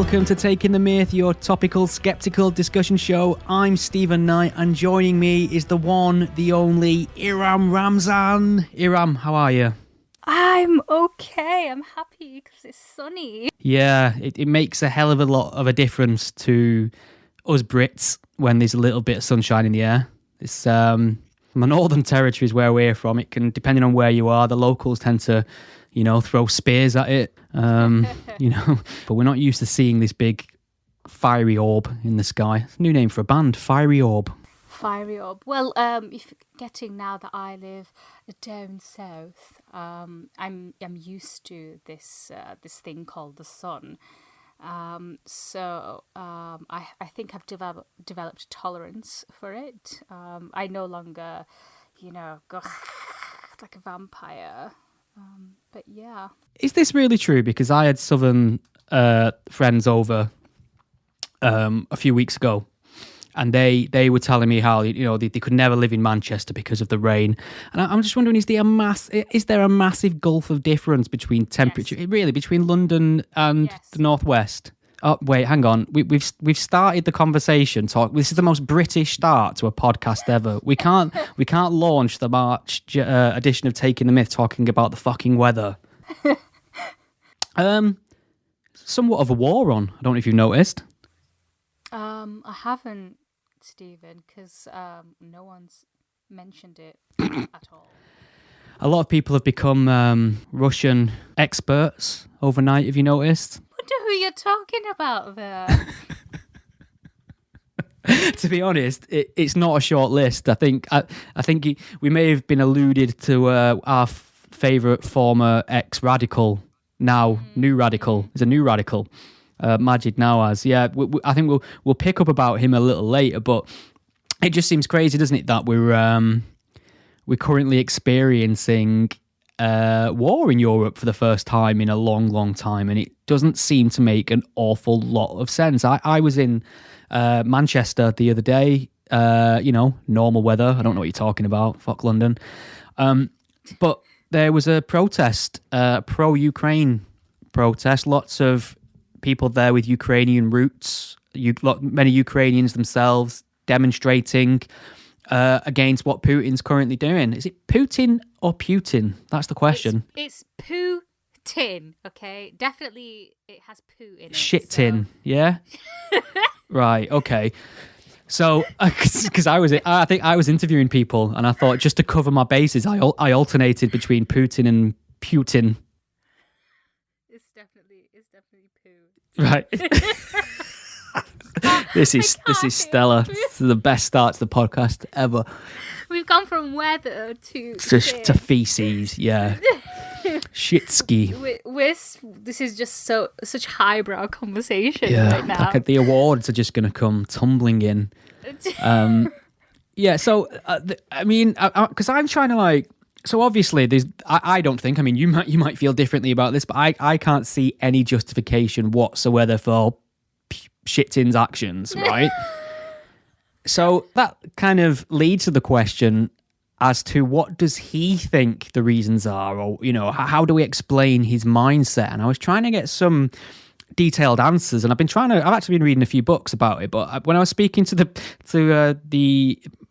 welcome to Taking the Myth, your topical, skeptical discussion show. I'm Stephen Knight, and joining me is the one, the only, Iram Ramzan. Iram, how are you? I'm okay. I'm happy because it's sunny. Yeah, it makes a hell of a lot of a difference to us Brits when there's a little bit of sunshine in the air. It's the northern territories where we're from. It can, depending on where you are, the locals tend to, throw spears at it. But we're not used to seeing this big fiery orb in the sky. It's a new name for a band, Fiery Orb. Fiery Orb. Well, if getting now that I live down south, I'm used to this thing called the sun. So I think I've developed tolerance for it. I no longer, go like a vampire. But yeah. Is this really true? Because I had southern friends over a few weeks ago, and they were telling me how they could never live in Manchester because of the rain. And I'm just wondering, is there a massive gulf of difference between temperature, really, between London and the northwest? Oh wait, hang on. We've started the conversation. This is the most British start to a podcast ever. We can't launch the March edition of Taking the Myth talking about the fucking weather. Somewhat of a war on. I don't know if you've noticed. I haven't, Stephen, because no one's mentioned it at all. A lot of people have become Russian experts overnight. Have you noticed? I wonder who you're talking about there. To be honest, it's not a short list. I think we may have been alluded to our favourite former ex-radical, now new radical. Is a new radical, Maajid Nawaz. Yeah, I think we'll pick up about him a little later. But it just seems crazy, doesn't it, that we're currently experiencing war in Europe for the first time in a long, long time, and it doesn't seem to make an awful lot of sense. I was in Manchester the other day, normal weather. I don't know what you're talking about. Fuck London. But there was a protest, pro-Ukraine protest. Lots of people there with Ukrainian roots, many Ukrainians themselves demonstrating against what Putin's currently doing. Is it Putin or Putin? That's the question. It's Putin, okay? Definitely it has poo in it. Shit-tin, yeah? Right, okay. So, because I think I was interviewing people, and I thought just to cover my bases, I alternated between Putin and Putin. It's definitely poo. Right. This is stellar. This is the best start to the podcast ever. We've gone from weather to feces. Yeah. Shitski. This is just such highbrow conversation right now. Like the awards are just going to come tumbling in. So because I'm trying to so obviously there's I don't think, you might feel differently about this, but I can't see any justification whatsoever for Shittin's actions, right? So that kind of leads to the question as to what does he think the reasons are, or how do we explain his mindset? And I was trying to get some detailed answers, and I've actually been reading a few books about it. But when I was speaking to the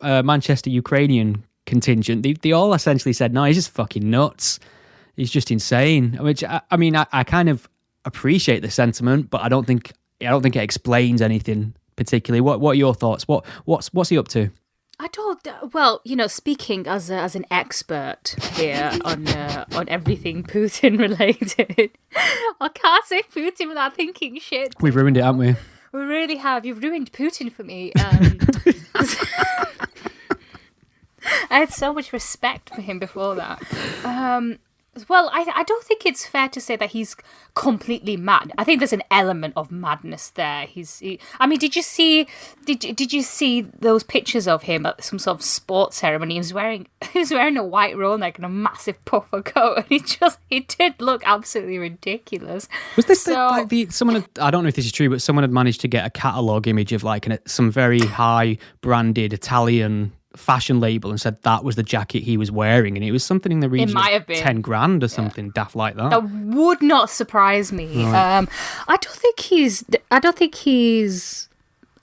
Manchester Ukrainian contingent, they all essentially said, "No, he's just fucking nuts. He's just insane." Which I kind of appreciate the sentiment, but I don't think it explains anything particularly. What are your thoughts? What's he up to? I don't. Well, speaking as an expert here on everything Putin related, I can't say Putin without thinking shit. We've ruined it, haven't we? We really have. You've ruined Putin for me. I had so much respect for him before that. Well, I don't think it's fair to say that he's completely mad. I think there's an element of madness there. Did you see those pictures of him at some sort of sports ceremony? He was wearing a white roll neck and a massive puffer coat, and he did look absolutely ridiculous. Was this someone? I don't know if this is true, but someone had managed to get a catalogue image of some very high branded Italian fashion label and said that was the jacket he was wearing, and it was something in the region might have of been 10 grand or something daft like that. That would not surprise me. Right. I don't think he's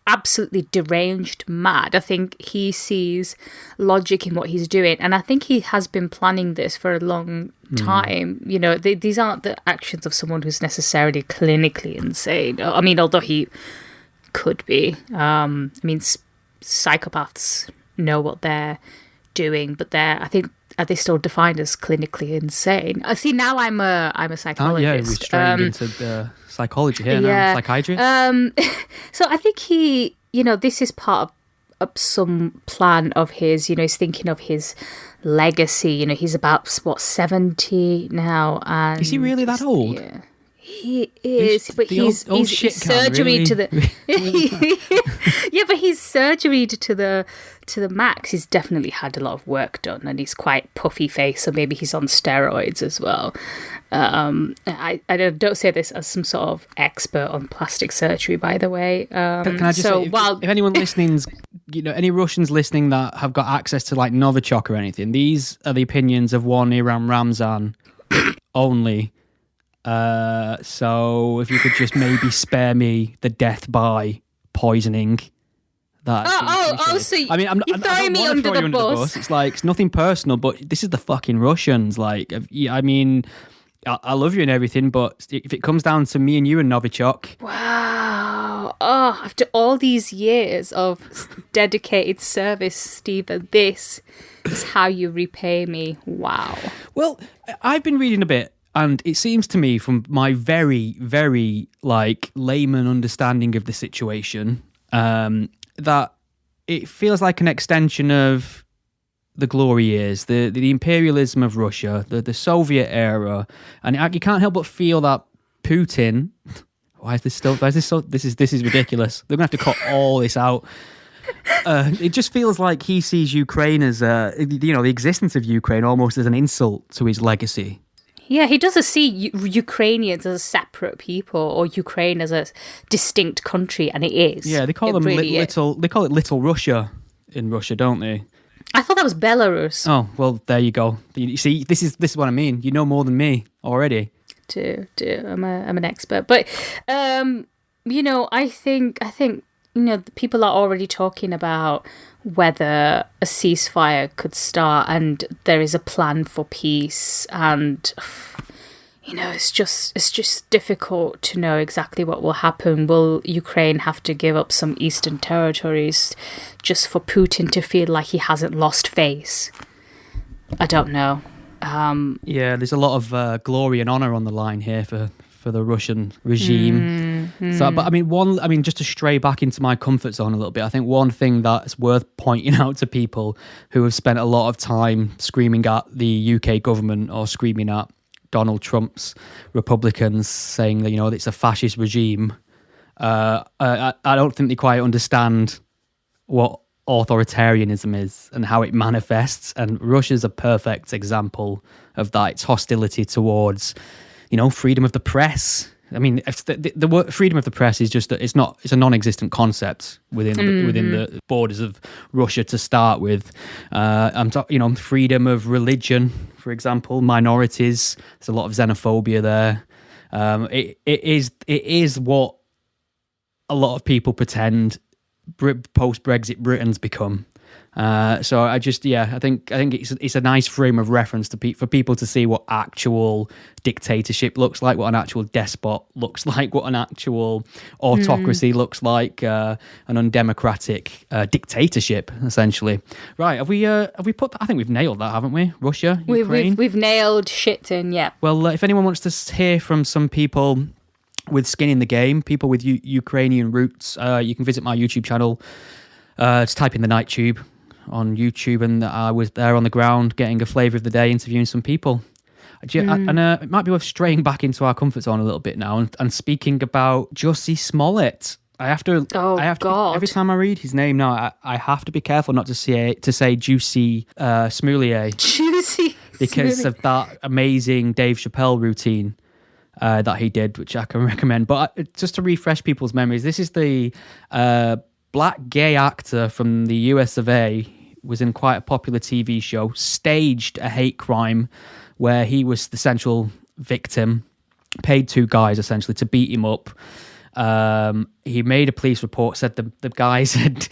absolutely deranged mad. I think he sees logic in what he's doing, and I think he has been planning this for a long time. You know, these aren't the actions of someone who's necessarily clinically insane. I mean, although he could be. I mean, psychopaths know what they're doing, but I think, are they still defined as clinically insane? I see. Now I'm a psychologist. Oh yeah, we're straying into psychology here now. Psychiatry. So I think he, this is part of some plan of his. He's thinking of his legacy. He's about 70 now, and is he really that old? Yeah. He is, but he's surgery really. To the yeah, but he's surgery to the max. He's definitely had a lot of work done, and he's quite puffy face, so maybe he's on steroids as well. I don't say this as some sort of expert on plastic surgery, by the way. Can I just say, if anyone listening's, any Russians listening that have got access to like Novichok or anything, these are the opinions of one Iram Ramzan only. So if you could just maybe spare me the death by poisoning. So I mean, I'm throwing me under the bus. It's like, it's nothing personal, but this is the fucking Russians. Like, I mean, I love you and everything, but if it comes down to me and you and Novichok. Wow. Oh, after all these years of dedicated service, Stephen, this is how you repay me. Wow. Well, I've been reading a bit, and it seems to me, from my very, very layman understanding of the situation, that it feels like an extension of the glory years, the imperialism of Russia, the Soviet era, and you can't help but feel that Putin. This is ridiculous. They're gonna have to cut all this out. It just feels like he sees Ukraine as the existence of Ukraine almost as an insult to his legacy. Yeah, he doesn't see Ukrainians as a separate people or Ukraine as a distinct country, and it is. Yeah, they call them little. They call it Little Russia in Russia, don't they? I thought that was Belarus. Oh well, there you go. You see, this is what I mean. You know more than me already. I'm an expert, but I think people are already talking about whether a ceasefire could start, and there is a plan for peace, and it's just difficult to know exactly what will happen. Will Ukraine have to give up some eastern territories just for Putin to feel like he hasn't lost face? I don't know. Yeah, there's a lot of glory and honor on the line here for the Russian regime. So, but I mean, just to stray back into my comfort zone a little bit, I think one thing that's worth pointing out to people who have spent a lot of time screaming at the UK government or screaming at Donald Trump's Republicans, saying that it's a fascist regime. I don't think they quite understand what authoritarianism is and how it manifests, and Russia's a perfect example of that. It's hostility towards freedom of the press. I mean, the word freedom of the press is just it's a non-existent concept within the borders of Russia to start with. I'm talking, freedom of religion, for example, minorities. There's a lot of xenophobia there. It is what a lot of people pretend post-Brexit Britain's become. So I think it's a nice frame of reference for people to see what actual dictatorship looks like, what an actual despot looks like, what an actual autocracy looks like, an undemocratic dictatorship, essentially. Right? Have we put? I think we've nailed that, haven't we? Russia, Ukraine. We've nailed Shitin. Yeah. Well, if anyone wants to hear from some people with skin in the game, people with Ukrainian roots, you can visit my YouTube channel. Just type in The Night Tube on YouTube, and I was there on the ground getting a flavour of the day, interviewing some people. And it might be worth straying back into our comfort zone a little bit now and speaking about Jussie Smollett. I have to every time I read his name now, I have to be careful not to say Jussie Smollett. Jussie because of that amazing Dave Chappelle routine that he did, which I can recommend. But just to refresh people's memories, this is the black gay actor from the US of A was in quite a popular TV show, staged a hate crime where he was the central victim, paid 2 guys essentially to beat him up. He made a police report, said the guys had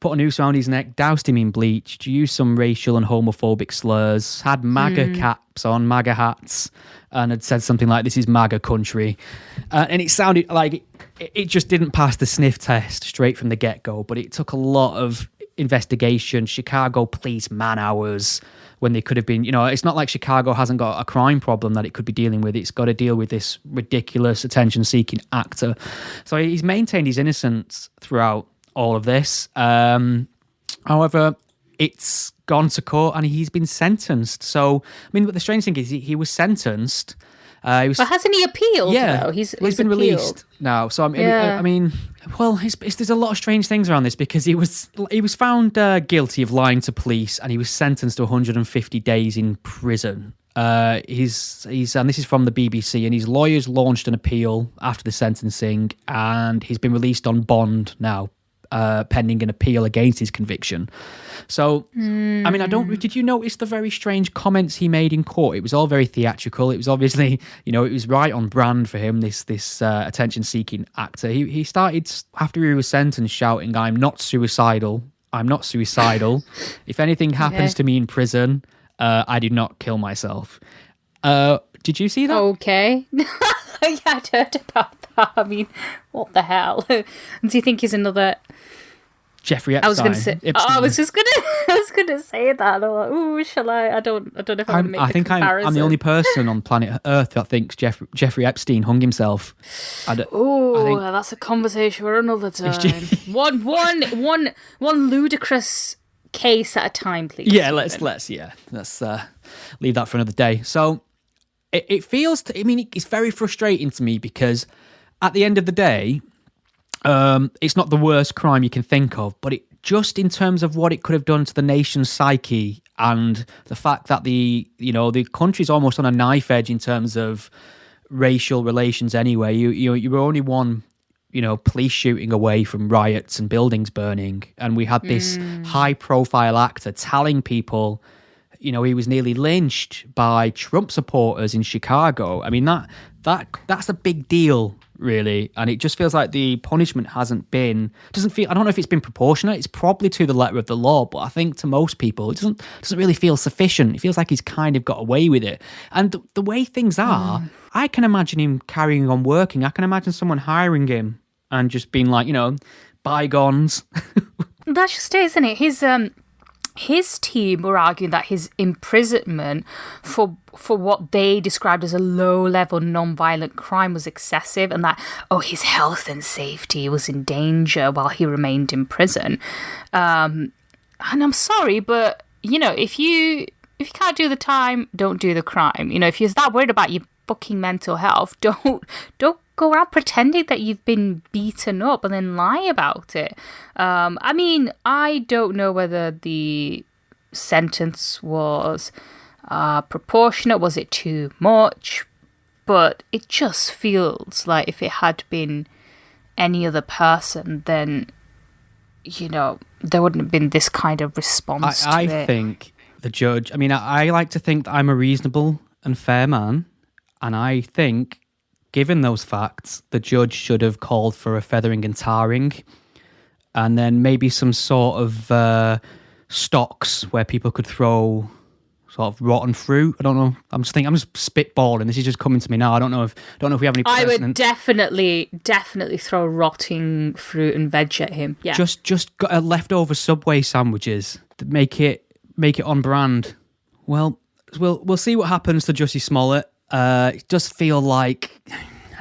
put a noose around his neck, doused him in bleach, used some racial and homophobic slurs, had MAGA caps on, MAGA hats, and had said something like, "This is MAGA country." And it sounded like it just didn't pass the sniff test straight from the get-go, but it took a lot of investigation, Chicago police man-hours, when they could have been, it's not like Chicago hasn't got a crime problem that it could be dealing with. It's got to deal with this ridiculous attention-seeking actor. So he's maintained his innocence throughout all of this. However, it's gone to court and he's been sentenced. So, I mean, but the strange thing is he was sentenced. But hasn't he appealed? Yeah, though? He's been released now. So I mean, well, there's a lot of strange things around this because he was found guilty of lying to police and he was sentenced to 150 days in prison. He's and this is from the BBC, and his lawyers launched an appeal after the sentencing, and he's been released on bond now, pending an appeal against his conviction. So, I mean, did you notice the very strange comments he made in court? It was all very theatrical. It was obviously, it was right on brand for him, this attention-seeking actor. He started, after he was sentenced, shouting, "I'm not suicidal. I'm not suicidal. If anything happens to me in prison, I did not kill myself." Did you see that? Okay. Yeah, I'd heard about that. I mean, what the hell? Do you think he's another... Jeffrey Epstein. I was going to say. I was going to say that. And I'm like, ooh, shall I? I don't know if I want to make. I think I'm the only person on planet Earth that thinks Jeffrey Epstein hung himself. That's a conversation for another time. one ludicrous case at a time, please. Yeah, let's leave that for another day. So it feels. It's very frustrating to me because at the end of the day, it's not the worst crime you can think of, but it just in terms of what it could have done to the nation's psyche and the fact that the country's almost on a knife edge in terms of racial relations anyway. You were only one, police shooting away from riots and buildings burning, and we had this high-profile actor telling people, he was nearly lynched by Trump supporters in Chicago. I mean, that's a big deal, really, and it just feels like the punishment I don't know if it's been proportionate. It's probably to the letter of the law, but I think to most people it doesn't really feel sufficient. It feels like he's kind of got away with it, and the way things are, I can imagine him carrying on working. I can imagine someone hiring him and just being like, bygones. That's just it, isn't it? His team were arguing that his imprisonment for what they described as a low-level non-violent crime was excessive, and that his health and safety was in danger while he remained in prison. And I'm sorry, but if you can't do the time, don't do the crime. If you're that worried about your fucking mental health, don't go around pretending that you've been beaten up and then lie about it. I don't know whether the sentence was proportionate. Was it too much? But it just feels like if it had been any other person, then, there wouldn't have been this kind of response to it. I think the judge... I like to think that I'm a reasonable and fair man, and I think, given those facts, the judge should have called for a feathering and tarring, and then maybe some sort of stocks where people could throw sort of rotten fruit. I don't know. I'm just spitballing. This is just coming to me now. I don't know if we have any precedent. I would definitely throw rotting fruit and veg at him. Yeah. Just got leftover Subway sandwiches to make it on brand. Well, we'll see what happens to Jussie Smollett. It does feel like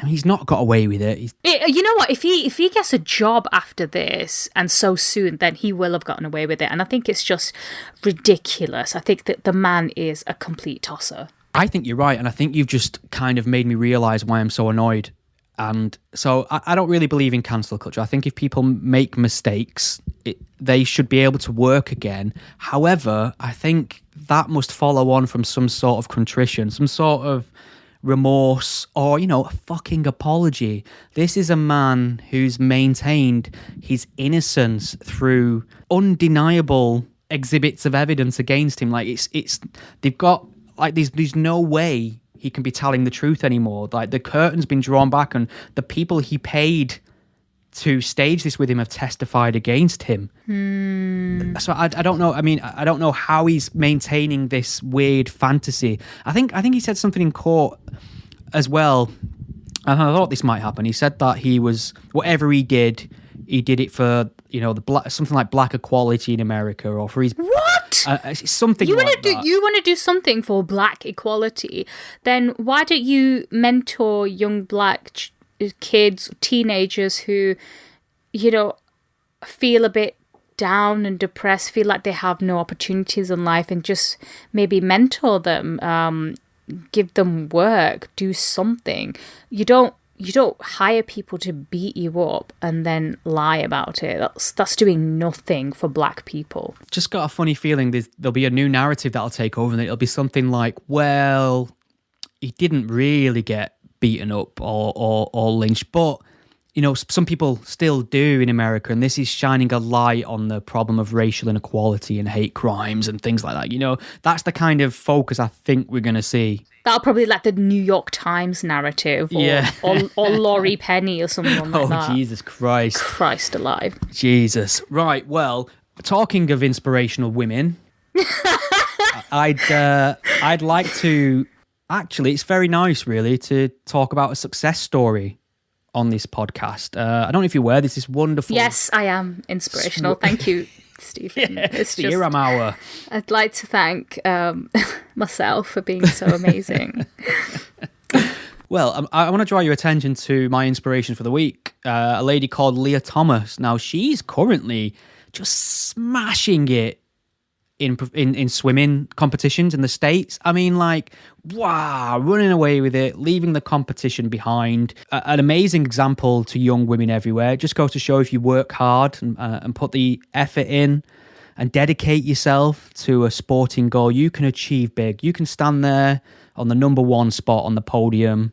he's not got away with it. You know what? If he gets a job after this and so soon, then he will have gotten away with it. And I think it's just ridiculous. I think that the man is a complete tosser. I think you're right, and I think you've just kind of made me realise why I'm so annoyed. And so I don't really believe in cancel culture. I think if people make mistakes, they should be able to work again. However, I think that must follow on from some sort of contrition, some sort of remorse or, a fucking apology. This is a man who's maintained his innocence through undeniable exhibits of evidence against him. Like they've got like there's no way he can be telling the truth anymore. Like the curtain's been drawn back and the people he paid to stage this with him have testified against him. So I don't know. I mean, I don't know how he's maintaining this weird fantasy. I think he said something in court as well. And I thought this might happen. He said that he was, whatever he did it for, something like black equality in America or for his... What? Something you like that. You want to do something for black equality, then why don't you mentor young black kids, teenagers who, feel a bit down and depressed, feel like they have no opportunities in life, and just maybe mentor them, give them work, do something. You don't hire people to beat you up and then lie about it. That's doing nothing for black people. Just got a funny feeling there'll be a new narrative that'll take over, and it'll be something like, well, he didn't really get beaten up or lynched, but some people still do in America, and this is shining a light on the problem of racial inequality and hate crimes and things like that. That's the kind of focus I think we're going to see. That'll probably like the New York Times narrative, or Laurie Penny or someone like that. Oh, Jesus Christ. Christ alive. Jesus. Right, well, talking of inspirational women, I'd like to... Actually, it's very nice, really, to talk about a success story on this podcast. I don't know if you're aware, there's this wonderful... Yes, I am inspirational. Thank you, Stephen. It's the Iram Hour. I'd like to thank myself for being so amazing. Well, I want to draw your attention to my inspiration for the week, a lady called Lia Thomas. Now, she's currently just smashing it in swimming competitions in the States. I mean, like, wow, running away with it, leaving the competition behind. An amazing example to young women everywhere. It just goes to show if you work hard and put the effort in and dedicate yourself to a sporting goal, you can achieve big. You can stand there on the number one spot on the podium.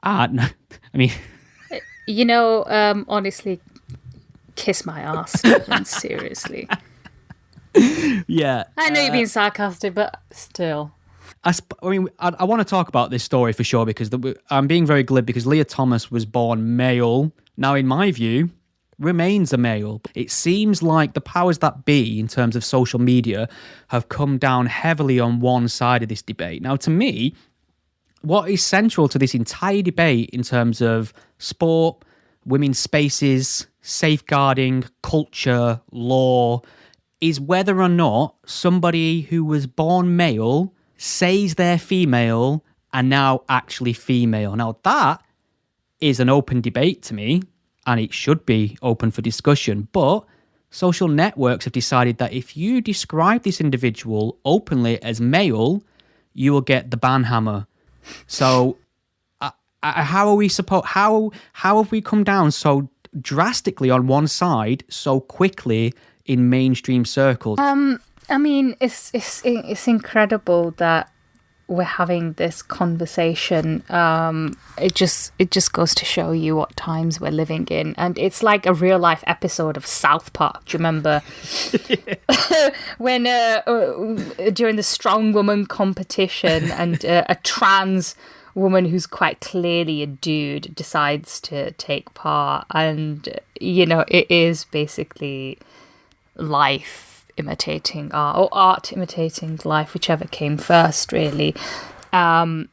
I mean... honestly, kiss my ass, Stephen, seriously. Yeah, I know you're being sarcastic, but still. I want to talk about this story for sure because I'm being very glib because Lia Thomas was born male. Now, in my view, remains a male. It seems like the powers that be in terms of social media have come down heavily on one side of this debate. Now, to me, what is central to this entire debate in terms of sport, women's spaces, safeguarding, culture, law, is whether or not somebody who was born male says they're female and now actually female. Now, that is an open debate to me, and it should be open for discussion. But social networks have decided that if you describe this individual openly as male, you will get the ban hammer. So how are we supposed? How have we come down so drastically on one side so quickly in mainstream circles? I mean, it's incredible that we're having this conversation. It just goes to show you what times we're living in, and it's like a real life episode of South Park. Do you remember when during the strong woman competition and a trans woman who's quite clearly a dude decides to take part, and it is basically life imitating art, or art imitating life, whichever came first, really. I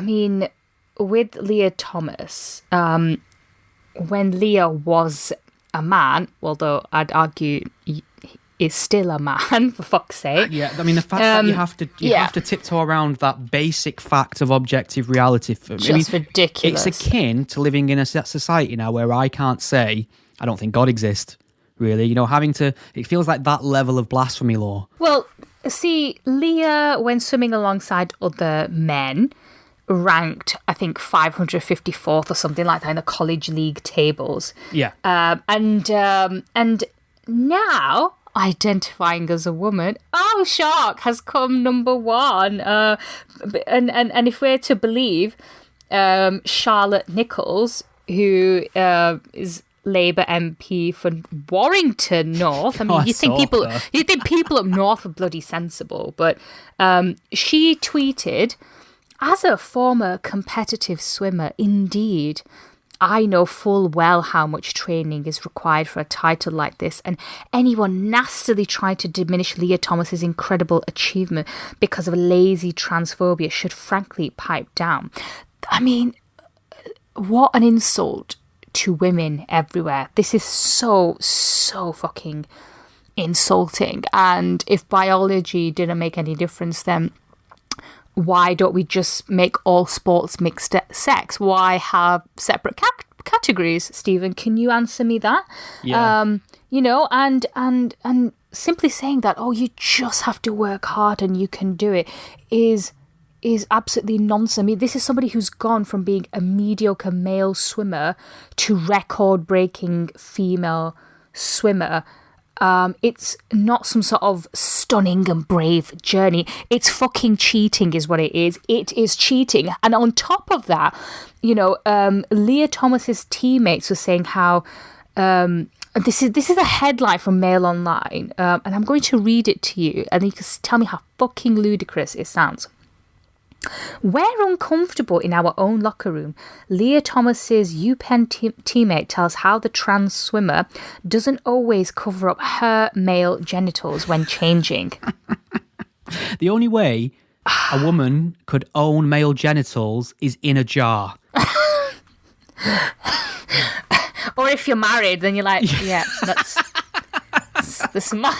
mean, with Lia Thomas, when Lia was a man, although I'd argue is still a man, for fuck's sake. Yeah, I mean, the fact that you have to tiptoe around that basic fact of objective reality. Just ridiculous. It's akin to living in a society now where I can't say, I don't think God exists. Really, it feels like that level of blasphemy law. Well, see, Lia, when swimming alongside other men, ranked, I think, 554th or something like that in the college league tables. Yeah. And now identifying as a woman. Oh, shock, has come number one. And if we're to believe Charlotte Nichols, who is Labour MP for Warrington North. I mean, you think people up north are bloody sensible, but she tweeted, "As a former competitive swimmer, indeed, I know full well how much training is required for a title like this, and anyone nastily trying to diminish Lia Thomas's incredible achievement because of lazy transphobia should frankly pipe down." I mean, what an insult to women everywhere. This is so fucking insulting. And if biology didn't make any difference, then why don't we just make all sports mixed sex? Why have separate categories? Stephen, can you answer me that? Yeah. And simply saying that, oh, you just have to work hard and you can do it is absolutely nonsense. I mean, this is somebody who's gone from being a mediocre male swimmer to record-breaking female swimmer. It's not some sort of stunning and brave journey. It's fucking cheating is what it is. It is cheating. And on top of that, Lia Thomas's teammates were saying how... This is a headline from Mail Online, and I'm going to read it to you, and you can tell me how fucking ludicrous it sounds. "We're uncomfortable in our own locker room. Lia Thomas's UPenn teammate tells how the trans swimmer doesn't always cover up her male genitals when changing." The only way a woman could own male genitals is in a jar. Or if you're married, then you're like, yeah, that's my,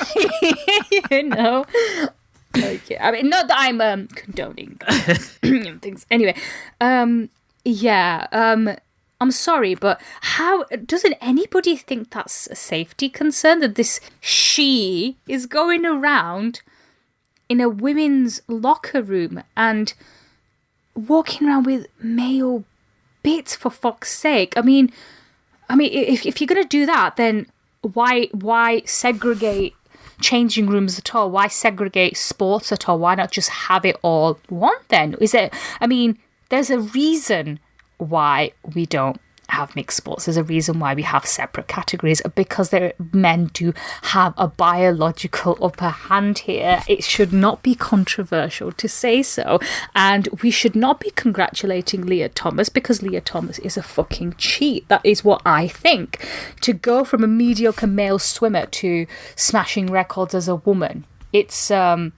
Okay. I mean, not that I'm condoning things. Anyway, I'm sorry, but how doesn't anybody think that's a safety concern that this she is going around in a women's locker room and walking around with male bits, for fuck's sake? I mean, if you're going to do that, then why segregate changing rooms at all? Why segregate sports at all? Why not just have it all one then? There's a reason why we don't have mixed sports. There's a reason why we have separate categories, because men do have a biological upper hand here. It should not be controversial to say so, and we should not be congratulating Lia Thomas because Lia Thomas is a fucking cheat. That is what I think. To go from a mediocre male swimmer to smashing records as a woman, it's and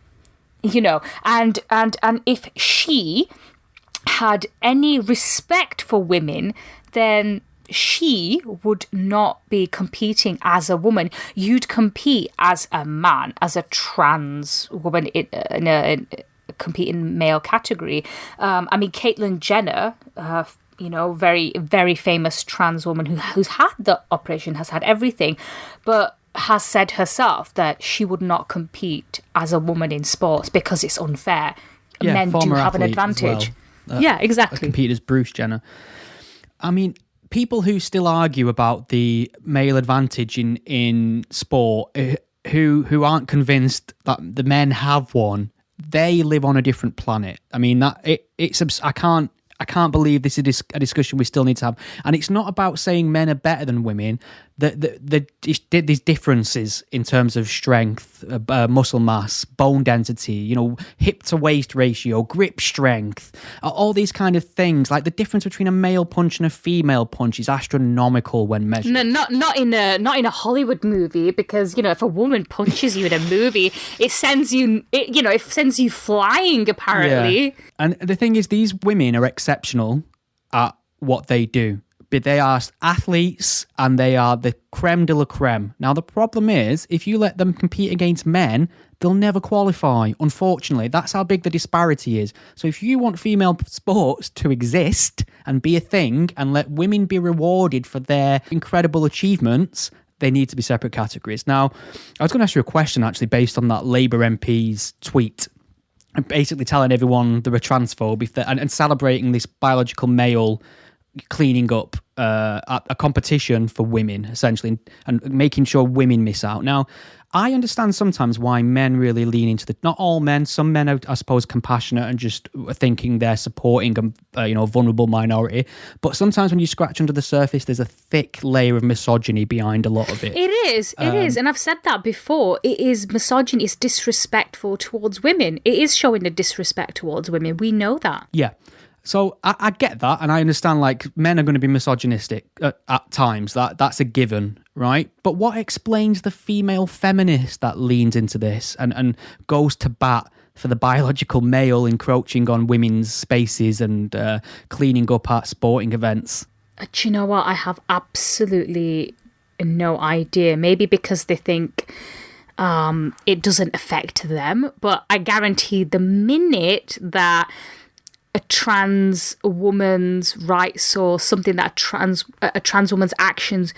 if she had any respect for women, then she would not be competing as a woman. You'd compete as a man, as a trans woman in a competing male category. Caitlyn Jenner, very, very famous trans woman who's had the operation, has had everything, but has said herself that she would not compete as a woman in sports because it's unfair. Yeah, men do have an advantage. Well. Yeah, exactly. Compete as Bruce Jenner. I mean, people who still argue about the male advantage in sport, who aren't convinced that the men have one, they live on a different planet. I mean, I can't believe this is a discussion we still need to have. And it's not about saying men are better than women. These differences in terms of strength, muscle mass, bone density, hip to waist ratio, grip strength, all these kind of things. Like the difference between a male punch and a female punch is astronomical when measured. No, not in a Hollywood movie, because if a woman punches you in a movie, it sends you flying apparently. Yeah. And the thing is, these women are exceptional at what they do. But they are athletes and they are the creme de la creme. Now, the problem is, if you let them compete against men, they'll never qualify. Unfortunately, that's how big the disparity is. So if you want female sports to exist and be a thing and let women be rewarded for their incredible achievements, they need to be separate categories. Now, I was going to ask you a question, actually, based on that Labour MP's tweet. And basically telling everyone they're a transphobe and celebrating this biological male cleaning up a competition for women, essentially, and making sure women miss out. Now, I understand sometimes why men really lean into not all men, some men are, I suppose, compassionate and just thinking they're supporting a vulnerable minority. But sometimes when you scratch under the surface, there's a thick layer of misogyny behind a lot of it. It is. And I've said that before. It is misogyny, it's disrespectful towards women. It is showing a disrespect towards women. We know that. Yeah. So I get that, and I understand, like, men are going to be misogynistic at times. That's a given, right? But what explains the female feminist that leans into this and goes to bat for the biological male encroaching on women's spaces and cleaning up at sporting events? Do you know what? I have absolutely no idea. Maybe because they think it doesn't affect them. But I guarantee the minute that a trans woman's rights or something that a trans woman's actions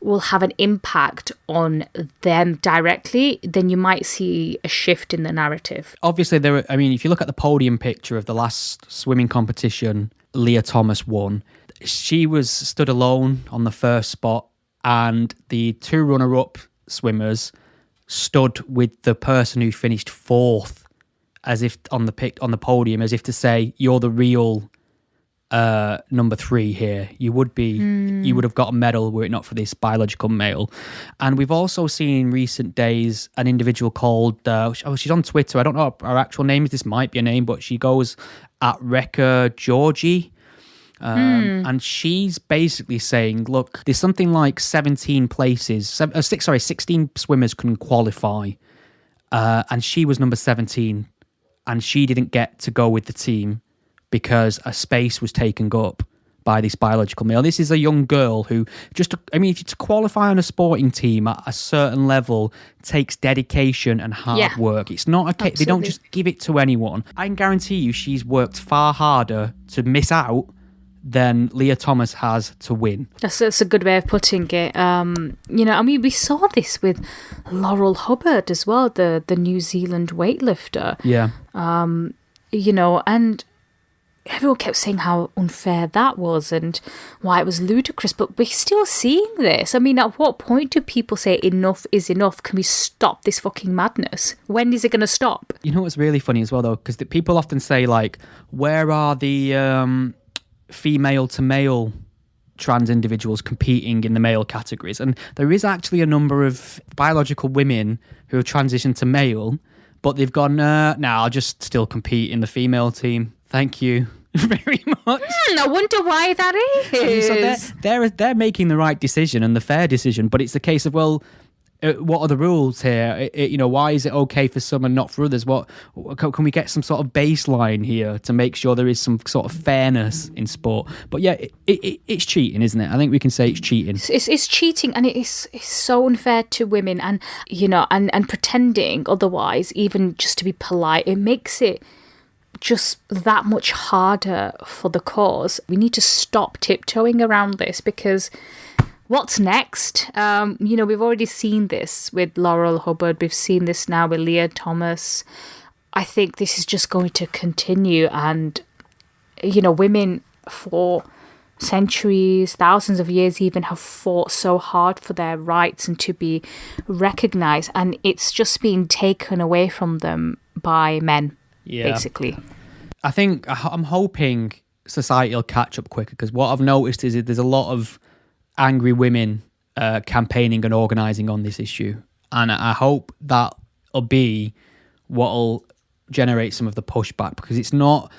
will have an impact on them directly, then you might see a shift in the narrative. Obviously, if you look at the podium picture of the last swimming competition, Lia Thomas won. She was stood alone on the first spot, and the two runner-up swimmers stood with the person who finished fourth, as if on the podium, as if to say, "You're the real number 3 here. You would have got a medal were it not for this biological male." And we've also seen in recent days an individual called she's on Twitter. I don't know her actual name. This might be a name, but she goes at Rekha Georgie. And she's basically saying, look, there's something like 16 swimmers can qualify, and she was number 17, and she didn't get to go with the team because a space was taken up by this biological male. This is a young girl who if you to qualify on a sporting team at a certain level takes dedication and hard work. It's not a case, they don't just give it to anyone. I can guarantee you she's worked far harder to miss out than Lia Thomas has to win. That's a good way of putting it. We saw this with Laurel Hubbard as well, the New Zealand weightlifter. Yeah. And everyone kept saying how unfair that was and why it was ludicrous, but we're still seeing this. I mean, at what point do people say enough is enough? Can we stop this fucking madness? When is it going to stop? You know what's really funny as well, though? Because people often say, like, where are the female to male trans individuals competing in the male categories? And there is actually a number of biological women who have transitioned to male, but they've gone, I'll just still compete in the female team. Thank you very much. I wonder why that is. So they're making the right decision and the fair decision, but it's a case of, well, what are the rules here? Why is it okay for some and not for others? Can we get some sort of baseline here to make sure there is some sort of fairness in sport? But yeah, it's cheating, isn't it? I think we can say it's cheating. It's cheating, and it's so unfair to women, and and pretending otherwise, even just to be polite, it makes it just that much harder for the cause. We need to stop tiptoeing around this, because what's next? We've already seen this with Laurel Hubbard. We've seen this now with Lia Thomas. I think this is just going to continue. And, women for centuries, thousands of years even, have fought so hard for their rights and to be recognised. And it's just being taken away from them by men, basically. I'm hoping society will catch up quicker, because what I've noticed is there's a lot of angry women campaigning and organising on this issue, and I hope that'll be what'll generate some of the pushback, because it's not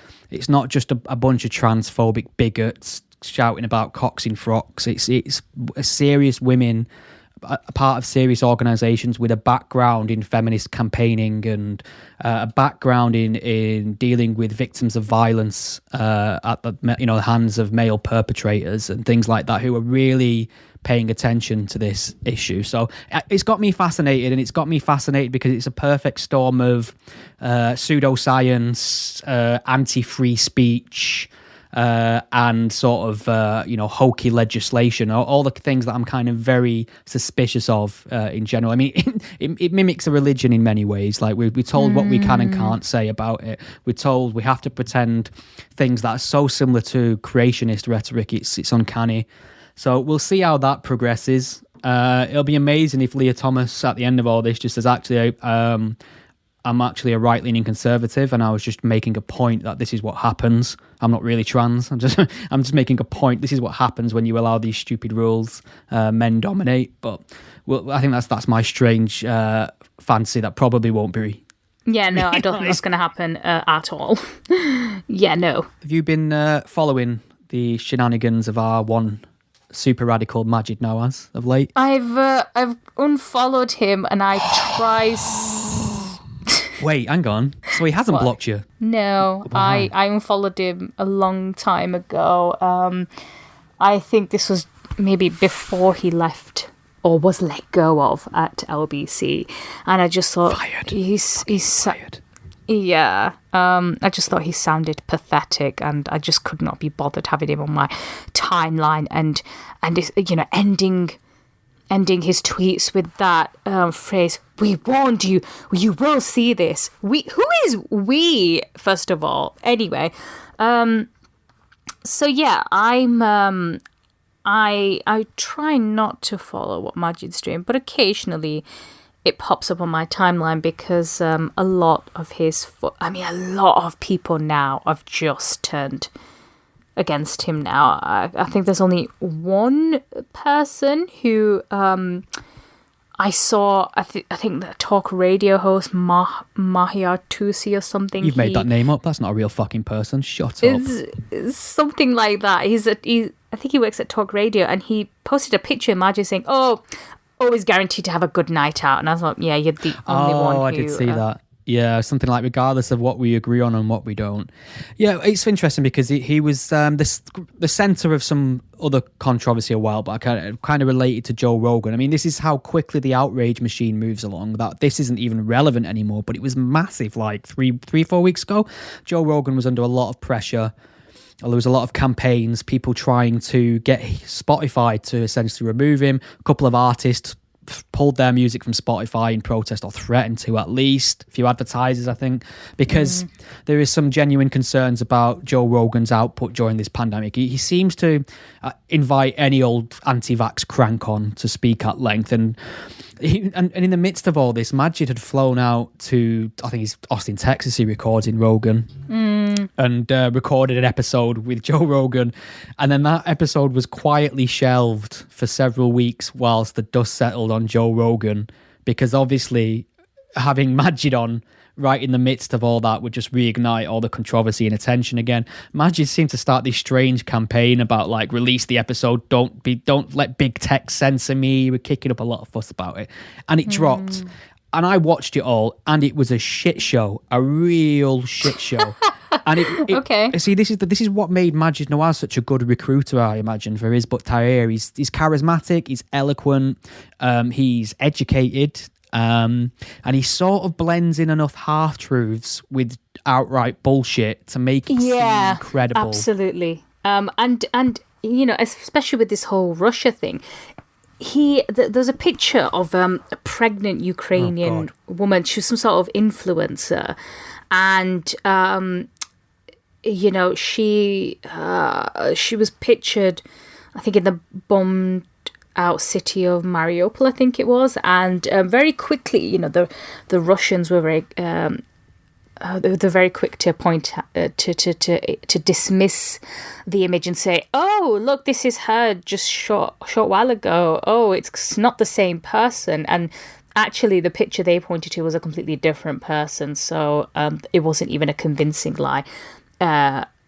just a bunch of transphobic bigots shouting about cocks in frocks. It's serious women, a part of serious organisations with a background in feminist campaigning and a background in dealing with victims of violence at the hands of male perpetrators and things like that, who are really paying attention to this issue. So it's got me fascinated, and it's got me fascinated because it's a perfect storm of pseudoscience, anti-free speech, and sort of hokey legislation, all the things that I'm kind of very suspicious of in general. I mean, it mimics a religion in many ways. Like we're told what we can and can't say about it. We're told we have to pretend things that are so similar to creationist rhetoric. It's uncanny. So we'll see how that progresses. It'll be amazing if Lia Thomas at the end of all this just says, actually, I'm actually a right-leaning conservative, and I was just making a point that this is what happens. I'm not really trans. I'm just making a point. This is what happens when you allow these stupid rules. Men dominate. But I think that's my strange fantasy that probably won't be. Yeah, no, I don't think that's going to happen at all. Yeah, no. Have you been following the shenanigans of our one super radical Maajid Nawaz of late? I've unfollowed him, and I try. Wait, hang on. So he hasn't blocked you? No, wow. I unfollowed him a long time ago. I think this was maybe before he left or was let go of at LBC, and I just thought he's fired. Yeah, I just thought he sounded pathetic, and I just could not be bothered having him on my timeline, and ending his tweets with that phrase, "We warned you, you will see this." Who is we, first of all? Anyway, so yeah, I try not to follow what Maajid's doing, but occasionally it pops up on my timeline because a lot of people now have just turned against him now. I think there's only one person who I saw. I think the talk radio host Maajid Nawaz or something. You've made that name up. That's not a real fucking person. Shut up. It's something like that. I think he works at talk radio, and he posted a picture of Maajid saying, "Oh, always guaranteed to have a good night out." And I thought, yeah, you're the only one who... Oh, I did see that. Yeah, something like regardless of what we agree on and what we don't. Yeah, it's interesting because he was the centre of some other controversy a while back, kind of related to Joe Rogan. I mean, this is how quickly the outrage machine moves along, that this isn't even relevant anymore, but it was massive like 4 weeks ago. Joe Rogan was under a lot of pressure. There was a lot of campaigns, people trying to get Spotify to essentially remove him. A couple of artists pulled their music from Spotify in protest, or threatened to at least. A few advertisers, I think, because there is some genuine concerns about Joe Rogan's output during this pandemic. He seems to invite any old anti-vax crank on to speak at length, and in the midst of all this, Maajid had flown out to, I think it's Austin, Texas, he records in Rogan, and recorded an episode with Joe Rogan, and then that episode was quietly shelved for several weeks whilst the dust settled on Joe Rogan, because obviously having Maajid on right in the midst of all that would just reignite all the controversy and attention again. Maajid seemed to start this strange campaign about like, release the episode, don't let big tech censor me. We're kicking up a lot of fuss about it, and it dropped, and I watched it all, and it was a shit show, a real shit show. And okay. See, this is what made Maajid Nawaz such a good recruiter, I imagine, for his Hizb ut-Tahrir. He's charismatic, he's eloquent, he's educated. And he sort of blends in enough half-truths with outright bullshit to make it seem credible. Absolutely. And you know, especially with this whole Russia thing, there's a picture of a pregnant Ukrainian woman. She was some sort of influencer, and you know, she was pictured, I think, in the bombed out city of Mariupol, I think it was, and very quickly, you know, the Russians were they're very quick to point to dismiss the image and say, "Oh, look, this is her just short while ago. Oh, it's not the same person." And actually, the picture they pointed to was a completely different person. So it wasn't even a convincing lie.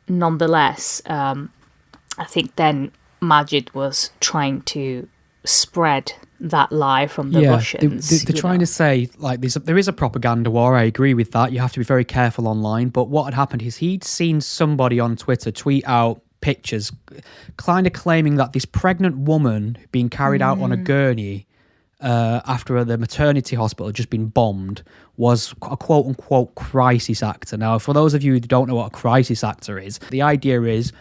Nonetheless, I think then Maajid was trying to spread that lie from the Russians. They're trying to say, like, there is a propaganda war. I agree with that. You have to be very careful online. But what had happened is he'd seen somebody on Twitter tweet out pictures kind of claiming that this pregnant woman being carried out on a gurney after the maternity hospital had just been bombed was a quote-unquote crisis actor. Now, for those of you who don't know what a crisis actor is, the idea is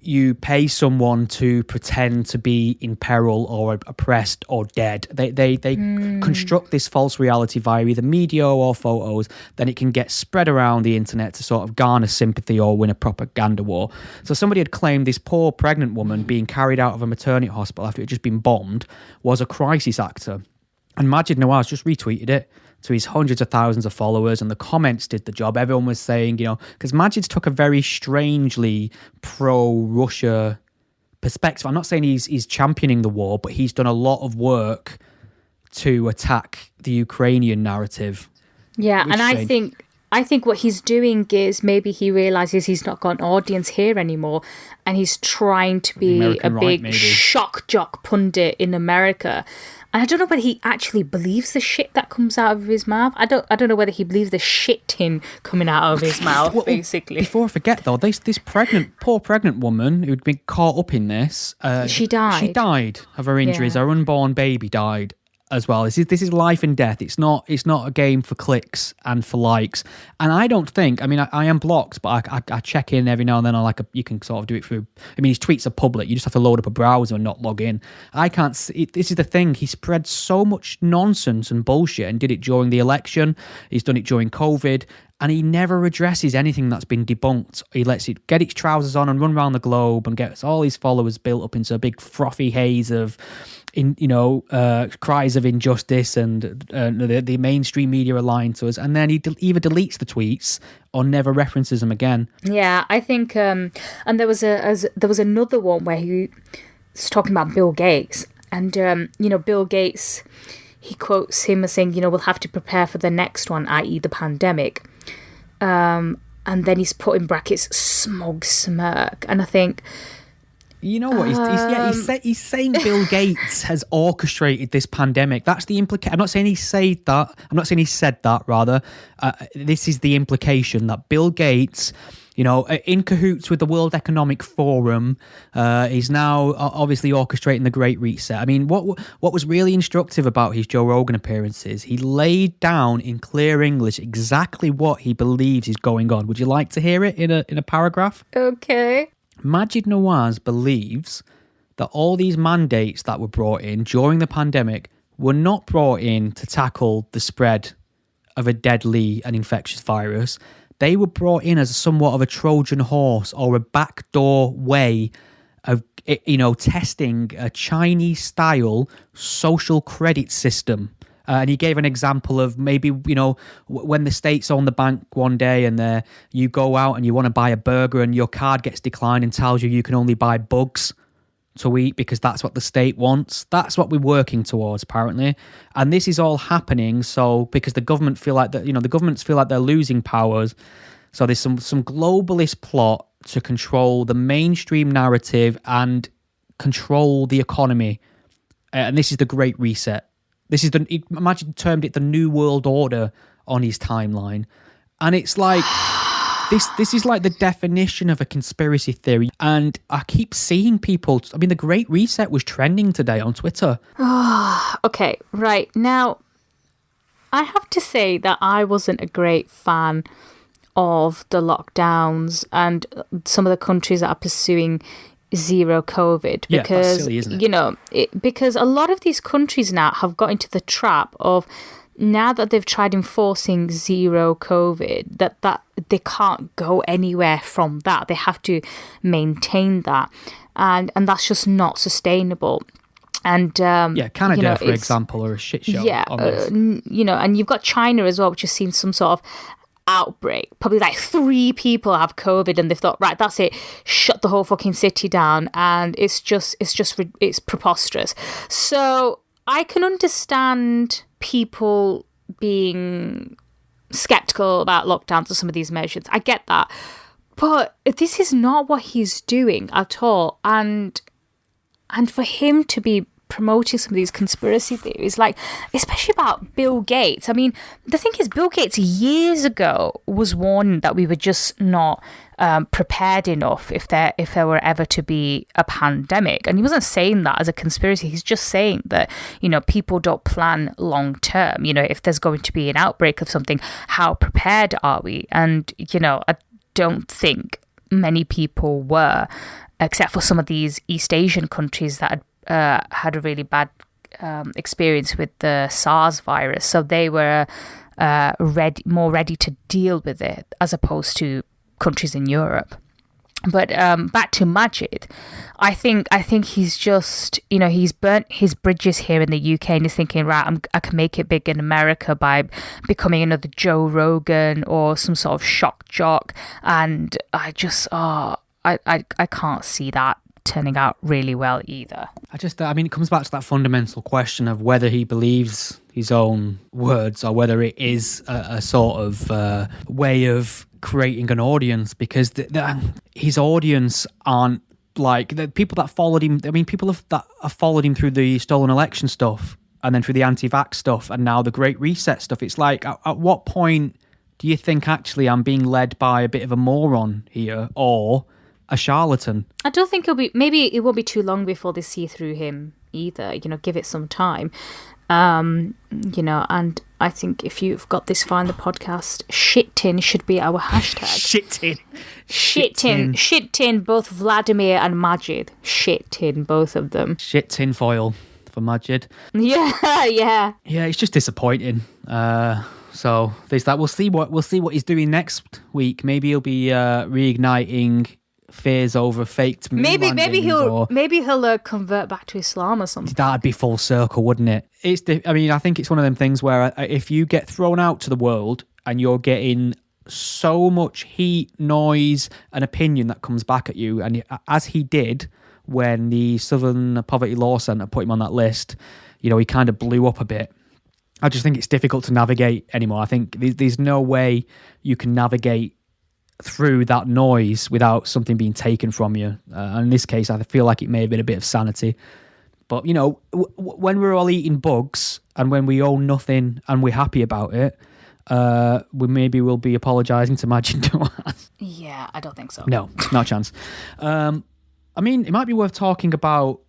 you pay someone to pretend to be in peril or oppressed or dead. They construct this false reality via either media or photos. Then it can get spread around the internet to sort of garner sympathy or win a propaganda war. So somebody had claimed this poor pregnant woman being carried out of a maternity hospital after it had just been bombed was a crisis actor. And Maajid Nawaz just retweeted it to his hundreds of thousands of followers, and the comments did the job. Everyone was saying, because Majid's took a very strangely pro-Russia perspective. I'm not saying he's championing the war, but he's done a lot of work to attack the Ukrainian narrative. Yeah, and I think what he's doing is maybe he realises he's not got an audience here anymore, and he's trying to be a big shock jock pundit in America. And I don't know whether he actually believes the shit that comes out of his mouth. I don't know whether he believes the shit tin coming out of his mouth, basically. Before I forget, though, this poor pregnant woman who'd been caught up in this... she died. She died of her injuries. Her unborn baby died as well. This is life and death. It's not a game for clicks and for likes. And I don't think, I am blocked, but I check in every now and then. You can sort of do it through, his tweets are public. You just have to load up a browser and not log in. I can't see, this is the thing. He spread so much nonsense and bullshit and did it during the election. He's done it during COVID. And he never addresses anything that's been debunked. He lets it get its trousers on and run around the globe and gets all his followers built up into a big frothy haze of, cries of injustice and the mainstream media are lying to us. And then he either deletes the tweets or never references them again. Yeah, I think, and there was another one where he was talking about Bill Gates, and Bill Gates, he quotes him as saying, we'll have to prepare for the next one, i.e. the pandemic. And then he's put in brackets smug smirk, and I think, you know what? He's saying Bill Gates has orchestrated this pandemic. That's the implication. I'm not saying he said that. I'm not saying he said that. Rather, this is the implication that Bill Gates, in cahoots with the World Economic Forum, is now obviously orchestrating the Great Reset. What was really instructive about his Joe Rogan appearances, he laid down in clear English exactly what he believes is going on. Would you like to hear it in a paragraph? Okay. Maajid Nawaz believes that all these mandates that were brought in during the pandemic were not brought in to tackle the spread of a deadly and infectious virus. They were brought in as somewhat of a Trojan horse or a backdoor way of, testing a Chinese-style social credit system. And he gave an example of maybe, when the states own the bank one day and you go out and you want to buy a burger and your card gets declined and tells you can only buy bugs to eat because that's what the state wants. That's what we're working towards, apparently. And this is all happening because the government feel like that, the governments feel like they're losing powers. So there's some globalist plot to control the mainstream narrative and control the economy. And this is the Great Reset. Imagine termed it the New World Order on his timeline. And it's like, this is like the definition of a conspiracy theory. And I keep seeing people, the Great Reset was trending today on Twitter. Okay, right. Now, I have to say that I wasn't a great fan of the lockdowns and some of the countries that are pursuing zero COVID, because that's silly, isn't it? Because a lot of these countries now have got into the trap of, now that they've tried enforcing zero COVID, that they can't go anywhere from that. They have to maintain that, and that's just not sustainable. And Canada, for example, are a shit show. Yeah, on this. And you've got China as well, which has seen some sort of outbreak. Probably like 3 people have COVID, and they've thought, right, that's it, shut the whole fucking city down, and it's preposterous. So I can understand people being skeptical about lockdowns or some of these measures. I get that, but this is not what he's doing at all, and for him to be promoting some of these conspiracy theories, like especially about Bill Gates. The thing is, Bill Gates years ago was warning that we were just not prepared enough if there were ever to be a pandemic, and he wasn't saying that as a conspiracy. He's just saying that people don't plan long term. If there's going to be an outbreak of something, how prepared are we? And I don't think many people were, except for some of these East Asian countries that had a really bad experience with the SARS virus. So they were more ready to deal with it as opposed to countries in Europe. But back to Maajid, I think he's just, he's burnt his bridges here in the UK and he's thinking, right, I can make it big in America by becoming another Joe Rogan or some sort of shock jock. And I just, I can't see that turning out really well either. It comes back to that fundamental question of whether he believes his own words or whether it is a sort of way of creating an audience, because his audience aren't like the people that followed him. I mean, people that have followed him through the stolen election stuff and then through the anti-vax stuff and now the Great Reset stuff. It's like, at what point do you think actually I'm being led by a bit of a moron here or a charlatan? I don't think maybe it won't be too long before they see through him either. Give it some time. And I think if you've got this far in the podcast, shit tin should be our hashtag. Shit tin, both Vladimir and Maajid. Shit tin, both of them. Shit tin foil for Maajid. Yeah. Yeah, it's just disappointing. So there's that. We'll see what he's doing next week. Maybe he'll be reigniting fears over faked moon landings, maybe he'll convert back to Islam or something. That'd be full circle, wouldn't it? I think it's one of them things where if you get thrown out to the world and you're getting so much heat, noise and opinion that comes back at you, and as he did when the Southern Poverty Law Centre put him on that list, he kind of blew up a bit. I just think it's difficult to navigate anymore. I think there's no way you can navigate through that noise without something being taken from you. And in this case, I feel like it may have been a bit of sanity. But, when we're all eating bugs and when we own nothing and we're happy about it, we'll be apologising to Maajid Nawaz. Yeah, I don't think so. No, not a chance. It might be worth talking about,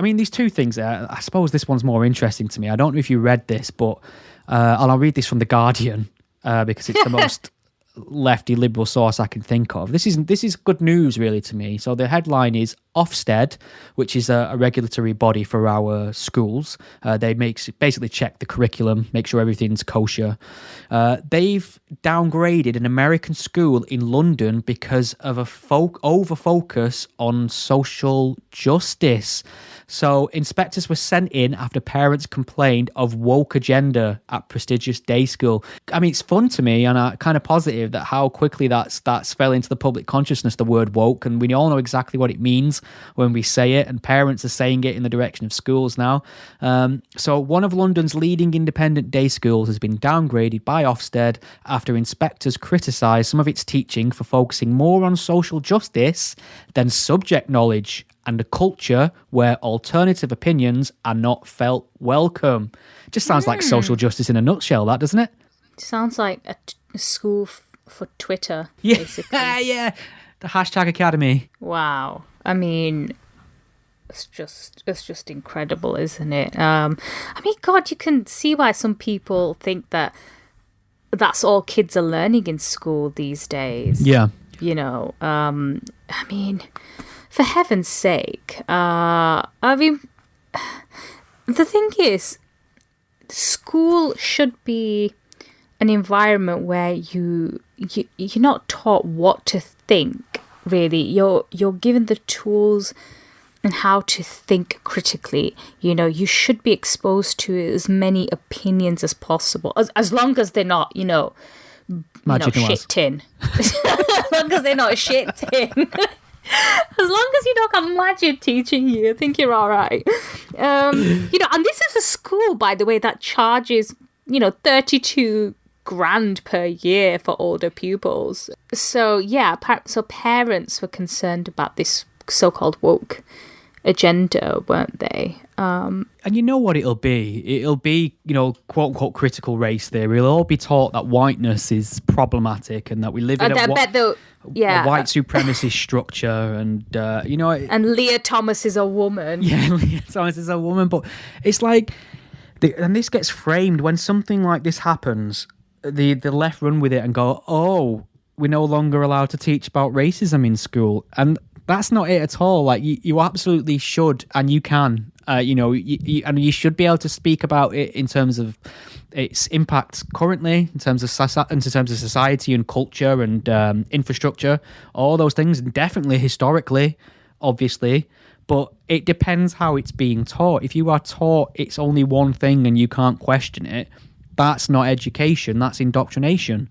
these two things there. I suppose this one's more interesting to me. I don't know if you read this, but I'll read this from The Guardian because it's the most lefty liberal source I can think of. This is good news really to me. So the headline is Ofsted, which is a regulatory body for our schools. They basically check the curriculum, make sure everything's kosher. They've downgraded an American school in London because of a over-focus on social justice. So inspectors were sent in after parents complained of woke agenda at prestigious day school. It's fun to me and kind of positive that how quickly that's fell into the public consciousness, the word woke, and we all know exactly what it means when we say it, and parents are saying it in the direction of schools now. So one of London's leading independent day schools has been downgraded by Ofsted after inspectors criticised some of its teaching for focusing more on social justice than subject knowledge and a culture where alternative opinions are not felt welcome. Just sounds like social justice in a nutshell, that, doesn't it? Sounds like a school for Twitter, yeah. basically. Yeah, the hashtag academy. Wow. It's just incredible, isn't it? God, you can see why some people think that that's all kids are learning in school these days. Yeah. For heaven's sake, the thing is, school should be an environment where you're not taught what to think, really. You're given the tools and how to think critically. You should be exposed to as many opinions as possible, as long as they're not, shit tin. As long as they're not shit tin. As long as you don't have Maajid teaching you, I think you're all right. And this is a school, by the way, that charges, 32 grand per year for older pupils. So, yeah, so parents were concerned about this so-called woke agenda, weren't they? And you know what it'll be? It'll be, quote-unquote critical race theory. We'll all be taught that whiteness is problematic and that we live in a white supremacist structure and, And Lia Thomas is a woman. Yeah, Lia Thomas is a woman. But it's like, and this gets framed when something like this happens, the left run with it and go, oh, we're no longer allowed to teach about racism in school. And that's not it at all. Like, you absolutely should, and you can. And you should be able to speak about it in terms of its impact currently, in terms of society and culture and infrastructure, all those things, and definitely historically, obviously. But it depends how it's being taught. If you are taught it's only one thing and you can't question it, that's not education, that's indoctrination.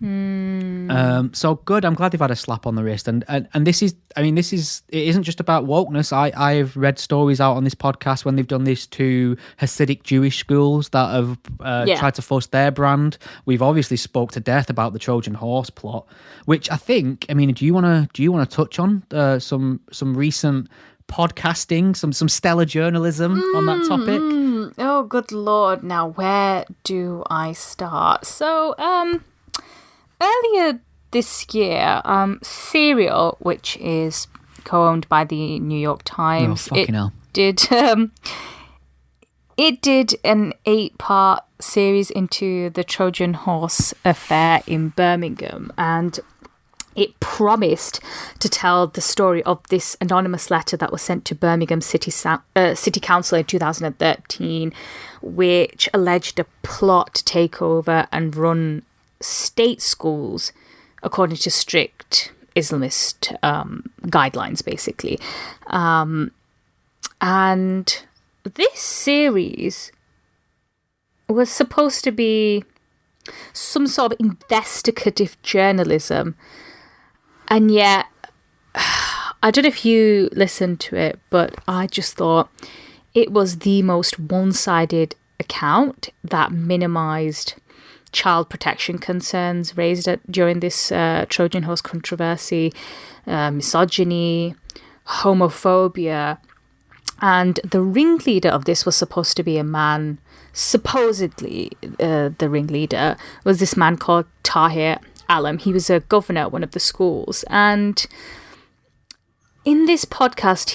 So good. I'm glad they've had a slap on the wrist, and this is, it isn't just about wokeness. I've read stories out on this podcast when they've done this to Hasidic Jewish schools that have tried to force their brand. We've obviously spoke to death about the Trojan horse plot, which I think, do you want to touch on some recent podcasting, some stellar journalism on that topic? Oh, good Lord. Now, where do I start? So, earlier this year, Serial, which is co-owned by the New York Times, did an 8-part series into the Trojan horse affair in Birmingham, and it promised to tell the story of this anonymous letter that was sent to Birmingham City Council in 2013, which alleged a plot to take over and run state schools according to strict Islamist guidelines, basically. And this series was supposed to be some sort of investigative journalism, and yet I don't know if you listened to it, but I just thought it was the most one-sided account that minimised child protection concerns raised during this Trojan horse controversy, misogyny, homophobia. And the ringleader of this was supposed to be a man. Supposedly, the ringleader was this man called Tahir Alam. He was a governor at one of the schools. And in this podcast,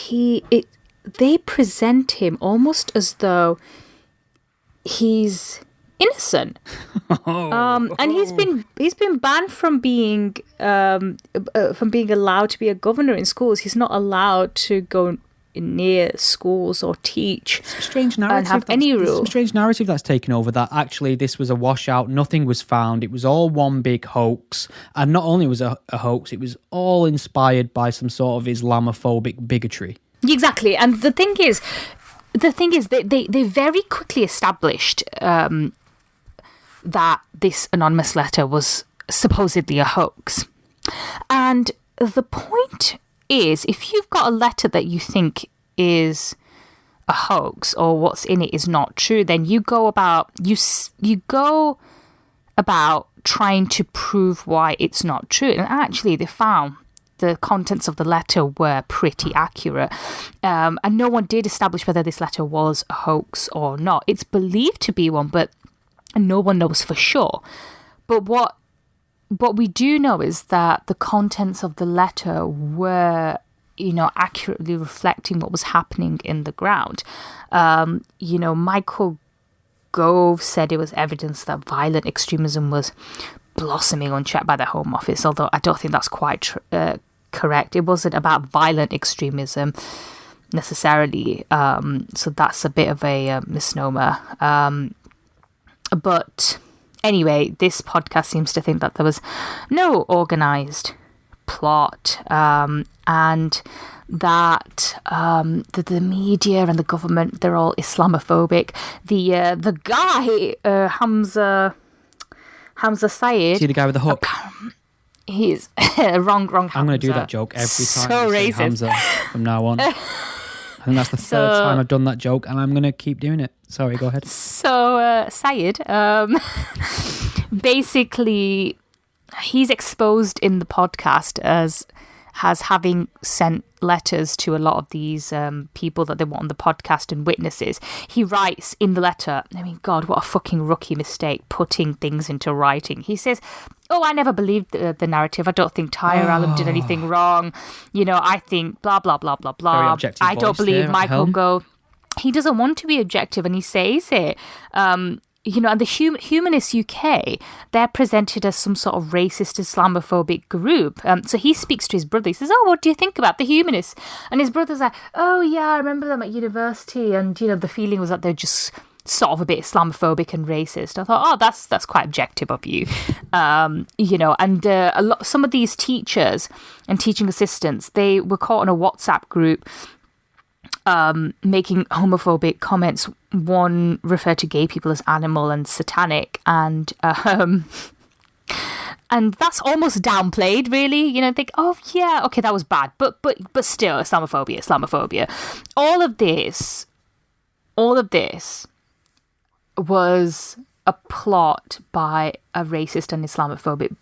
they present him almost as though he's innocent. And he's been banned from being allowed to be a governor in schools. He's not allowed to go near schools or teach. Some strange narrative. And have any rule. Some strange narrative that's taken over, that actually this was a washout. Nothing was found. It was all one big hoax. And not only was it a hoax, it was all inspired by some sort of Islamophobic bigotry. Exactly. And the thing is they very quickly established that this anonymous letter was supposedly a hoax. And the point is, if you've got a letter that you think is a hoax or what's in it is not true, then you go about trying to prove why it's not true. And actually, they found the contents of the letter were pretty accurate, and no one did establish whether this letter was a hoax or not. It's believed to be one, but no one knows for sure. But what we do know is that the contents of the letter were, accurately reflecting what was happening in the ground. Michael Gove said it was evidence that violent extremism was blossoming unchecked by the Home Office, although I don't think that's quite correct. It wasn't about violent extremism necessarily, so that's a bit of a misnomer. But anyway, this podcast seems to think that there was no organised plot, and that the media and the government, they're all Islamophobic. The guy, Hamza Sayed... See the guy with the hook? He's wrong Hamza. I'm going to do that joke every time so you say racist. Hamza from now on. I think that's the third time I've done that joke, and I'm going to keep doing it. Sorry, go ahead. So, Sayed, basically, he's exposed in the podcast as having sent letters to a lot of these people that they want on the podcast and witnesses. He writes in the letter, God, what a fucking rookie mistake, putting things into writing. He says, I never believed the narrative. I don't think Tahir Alam did anything wrong. I think blah, blah, blah, blah, blah. Very objective I don't voice believe here, Michael Gove. He doesn't want to be objective, and he says it. and the Humanist UK, they're presented as some sort of racist Islamophobic group. So he speaks to his brother. He says, "Oh, what do you think about the Humanists?" And his brother's like, "Oh, yeah, I remember them at university." And, the feeling was that they're just sort of a bit Islamophobic and racist. I thought, oh, that's quite objective of you. And some of these teachers and teaching assistants, they were caught in a WhatsApp group making homophobic comments. One referred to gay people as animal and satanic, and that's almost downplayed, really. Think, oh yeah, okay, that was bad, but still, Islamophobia. All of this was a plot by a racist and Islamophobic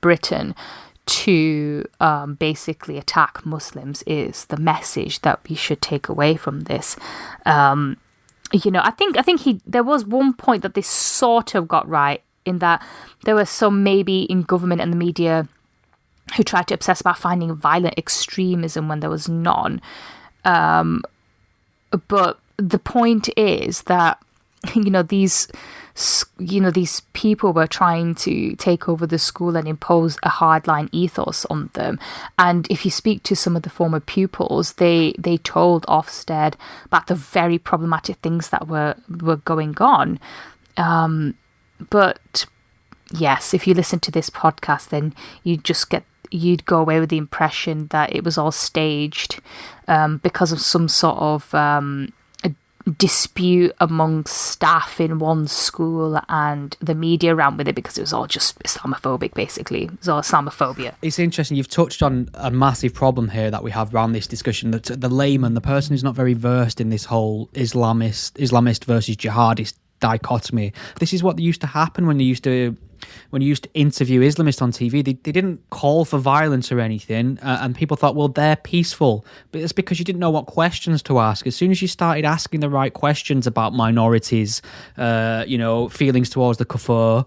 Britain to basically attack Muslims, is the message that we should take away from this. I think there was one point that they sort of got right, in that there were some maybe in government and the media who tried to obsess about finding violent extremism when there was none. But the point is that these people were trying to take over the school and impose a hardline ethos on them. And if you speak to some of the former pupils, they told Ofsted about the very problematic things that were going on. But yes, if you listen to this podcast, then you'd go away with the impression that it was all staged because of some sort of dispute among staff in one school, and the media ran with it because it was all just Islamophobic, basically. It was all Islamophobia. It's interesting. You've touched on a massive problem here that we have around this discussion, that the layman, the person who's not very versed in this whole Islamist versus jihadist dichotomy. This is what used to happen when you used to interview Islamists on TV. They didn't call for violence or anything, and people thought, well, they're peaceful. But it's because you didn't know what questions to ask. As soon as you started asking the right questions about minorities, feelings towards the kuffar,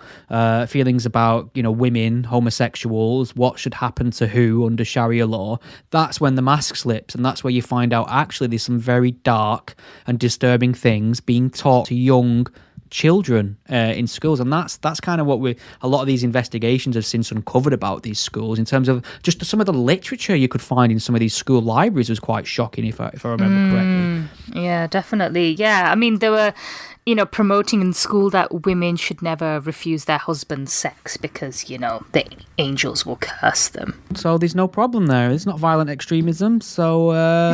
feelings about, women, homosexuals, what should happen to who under Sharia law, that's when the mask slips, and that's where you find out actually there's some very dark and disturbing things being taught to young children in schools. And that's kind of what a lot of these investigations have since uncovered about these schools, in terms of just some of the literature you could find in some of these school libraries was quite shocking, if I remember correctly. Yeah, definitely. Yeah, I mean, they were promoting in school that women should never refuse their husband's sex because the angels will curse them. So there's no problem there. It's not violent extremism. So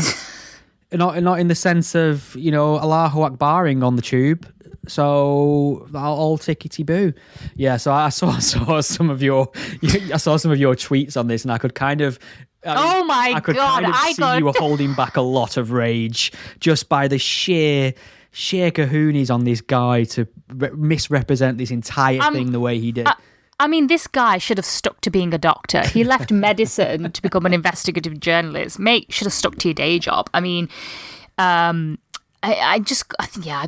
not in the sense of Allahu Akbaring on the tube. So all tickety boo. Yeah, so I saw some of your tweets on this, and I could kind of oh my god, see you were holding back a lot of rage just by the sheer kahoonies on this guy to misrepresent this entire thing the way he did. I mean, this guy should have stuck to being a doctor. He left medicine to become an investigative journalist. Mate, should have stuck to your day job. I mean, I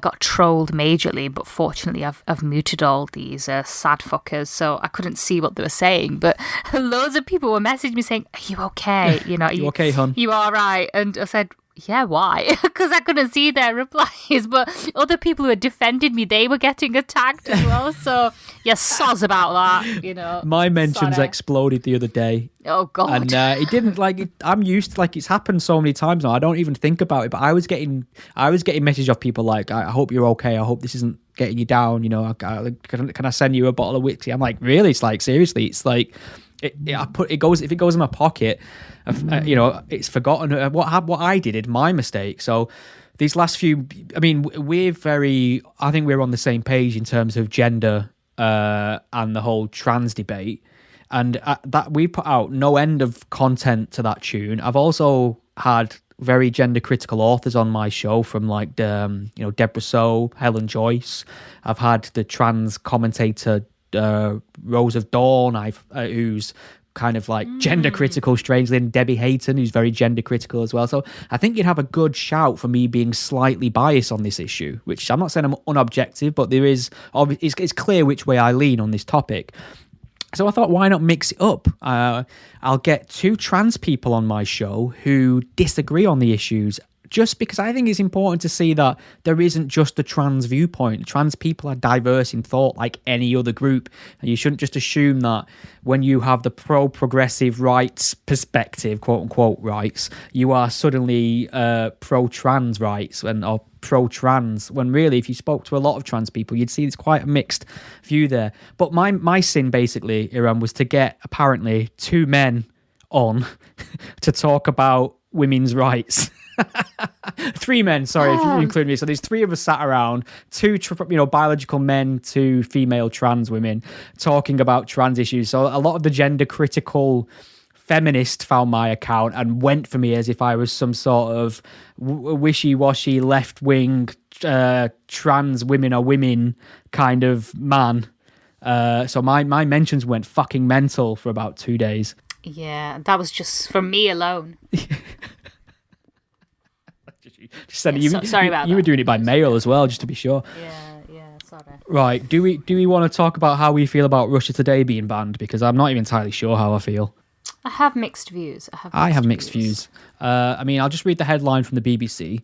got trolled majorly, but fortunately I've muted all these sad fuckers, so I couldn't see what they were saying. But loads of people were messaging me saying, "Are you okay? You okay, hon? You all right?" And I said, yeah, why? Because I couldn't see their replies, but other people who had defended me, they were getting attacked as well. So, yeah, soz about that, My mentions exploded the other day. Oh, God. And it didn't, I'm used to, it's happened so many times now, I don't even think about it, but I was getting messages of people like, I hope you're okay, I hope this isn't getting you down, can I send you a bottle of whiskey? I'm like, really? It's like, seriously, it's like, if it goes in my pocket, it's forgotten what I did, my mistake. So these last few, I mean, I think we're on the same page in terms of gender and the whole trans debate, and that we put out no end of content to that tune. I've also had very gender critical authors on my show, from Deborah So, Helen Joyce. I've had the trans commentator Rose of Dawn, who's kind of gender critical, strangely, and Debbie Hayton, who's very gender critical as well. So I think you'd have a good shout for me being slightly biased on this issue, which I'm not saying I'm unobjective, but it's clear which way I lean on this topic. So I thought, why not mix it up? I'll get two trans people on my show who disagree on the issues just because I think it's important to see that there isn't just a trans viewpoint. Trans people are diverse in thought like any other group, and you shouldn't just assume that when you have the pro-progressive rights perspective, quote-unquote rights, you are suddenly pro-trans rights or pro-trans, when really, if you spoke to a lot of trans people, you'd see it's quite a mixed view there. But my sin, basically, Iram, was to get, apparently, 2 men on to talk about women's rights. 3 men, sorry, if you include me. So there's 3 of us sat around, 2 biological men, 2 female trans women, talking about trans issues. So a lot of the gender critical feminist found my account and went for me as if I was some sort of wishy-washy left-wing trans women are women kind of man. So my mentions went fucking mental for about 2 days. Yeah, that was just from me alone. Sorry about that. You were doing it by mail as well, just to be sure. Yeah, sorry. Right, do we want to talk about how we feel about Russia Today being banned? Because I'm not even entirely sure how I feel. I have mixed views. I have mixed views. I'll just read the headline from the BBC.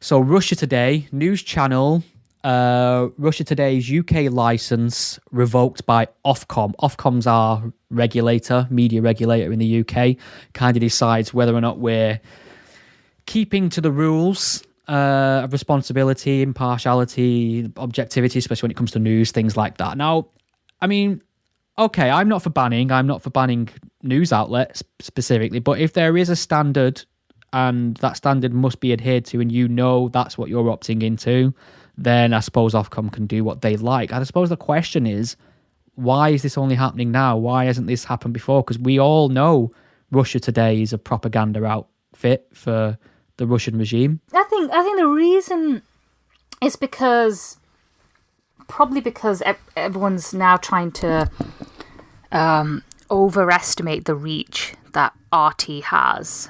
So, Russia Today, news channel, Russia Today's UK licence revoked by Ofcom. Ofcom's our media regulator in the UK, kind of decides whether or not we're keeping to the rules of responsibility, impartiality, objectivity, especially when it comes to news, things like that. Now, okay, I'm not for banning news outlets specifically, but if there is a standard and that standard must be adhered to and that's what you're opting into, then I suppose Ofcom can do what they like. And I suppose the question is, why is this only happening now? Why hasn't this happened before? Because we all know Russia Today is a propaganda outfit for the Russian regime. I think the reason is because everyone's now trying to overestimate the reach that RT has.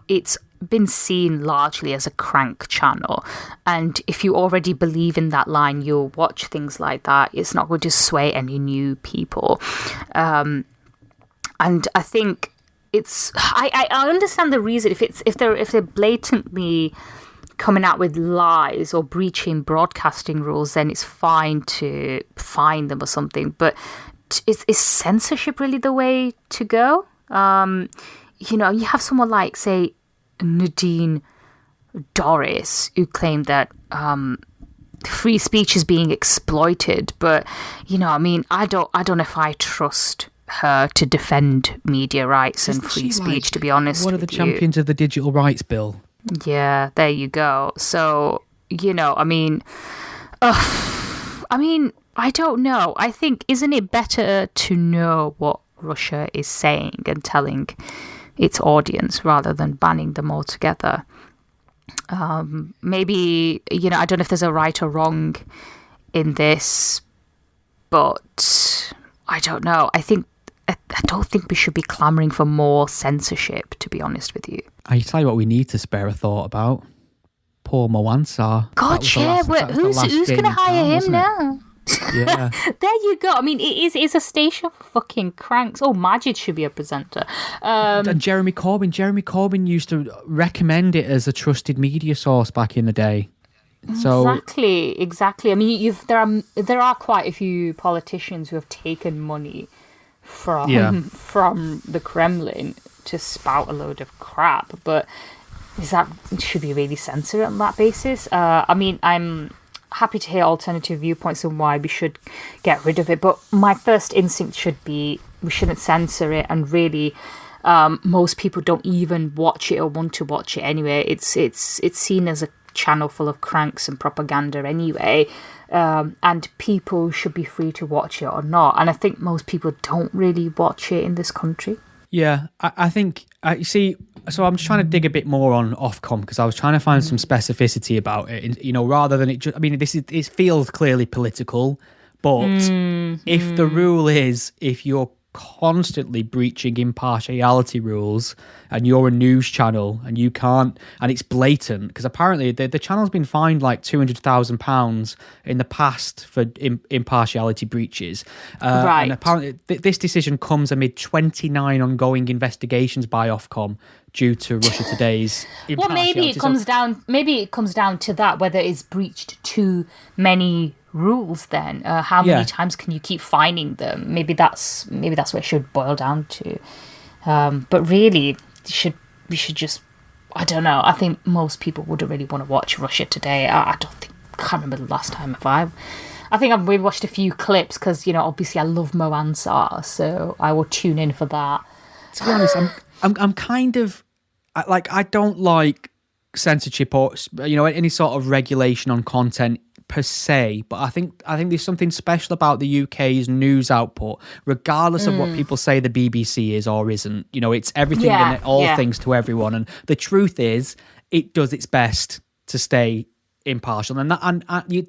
It's been seen largely as a crank channel, and if you already believe in that line, you'll watch things like that. It's not going to sway any new people, and I think I understand the reason. If they're blatantly coming out with lies or breaching broadcasting rules, then it's fine to fine them or something. But is censorship really the way to go? You have someone like, say, Nadine Dorries, who claimed that free speech is being exploited. But I don't know if I trust her to defend media rights and free speech, to be honest. One of the champions of the digital rights bill. Yeah, there you go. So, I don't know. I think, isn't it better to know what Russia is saying and telling its audience rather than banning them altogether? Maybe, I don't know if there's a right or wrong in this, but I don't know. I don't think we should be clamouring for more censorship, to be honest with you. I tell you what we need to spare a thought about. Poor Moansar. God, yeah, who's going to hire him now? Yeah. There you go. It's a station for fucking cranks. Oh, Maajid should be a presenter. And Jeremy Corbyn used to recommend it as a trusted media source back in the day. So Exactly. There are quite a few politicians who have taken money from the Kremlin to spout a load of crap, but should we really censor it on that basis? I'm happy to hear alternative viewpoints on why we should get rid of it, but my first instinct should be we shouldn't censor it, and really most people don't even watch it or want to watch it anyway. It's seen as a channel full of cranks and propaganda anyway, and people should be free to watch it or not, and I think most people don't really watch it in this country. Yeah, I think, you see, so I'm just trying to dig a bit more on Ofcom because I was trying to find some specificity about it, rather than it just, it feels clearly political, but if the rule is, if you're constantly breaching impartiality rules, and you're a news channel and you can't, and it's blatant, because apparently the channel's been fined like £200,000 in the past for impartiality breaches. Right. And apparently this decision comes amid 29 ongoing investigations by Ofcom due to Russia Today's impartiality. Well, maybe it comes down to that, whether it's breached too many rules. Then how many times can you keep fining them? Maybe that's what it should boil down to. But really, we should just, I don't know. I think most people wouldn't really want to watch Russia Today. I can't remember the last time I think I've maybe watched a few clips because, obviously I love Mo Ansar, so I will tune in for that. To be honest, I'm kind of like, I don't like censorship or any sort of regulation on content per se, but I think there's something special about the UK's news output, regardless of what people say the BBC is or isn't. It's everything and all things to everyone, and the truth is, it does its best to stay impartial. And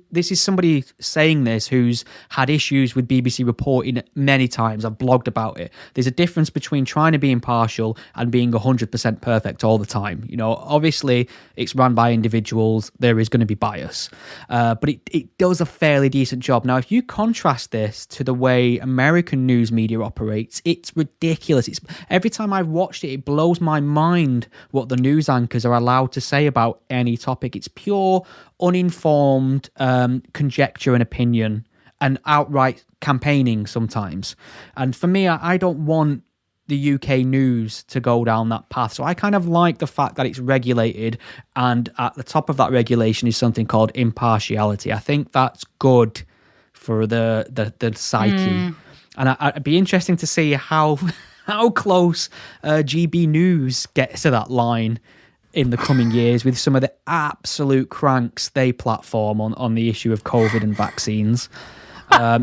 this is somebody saying this who's had issues with BBC reporting many times. I've blogged about it. There's a difference between trying to be impartial and being 100% perfect all the time. Obviously it's run by individuals. There is going to be bias, but it does a fairly decent job. Now, if you contrast this to the way American news media operates, it's ridiculous. Every time I've watched it, it blows my mind what the news anchors are allowed to say about any topic. It's pure uninformed conjecture and opinion and outright campaigning sometimes. And for me, I don't want the UK news to go down that path. So I kind of like the fact that it's regulated, and at the top of that regulation is something called impartiality. I think that's good for the psyche. And it'd be interesting to see how close GB News gets to that line in the coming years, with some of the absolute cranks they platform on the issue of COVID and vaccines.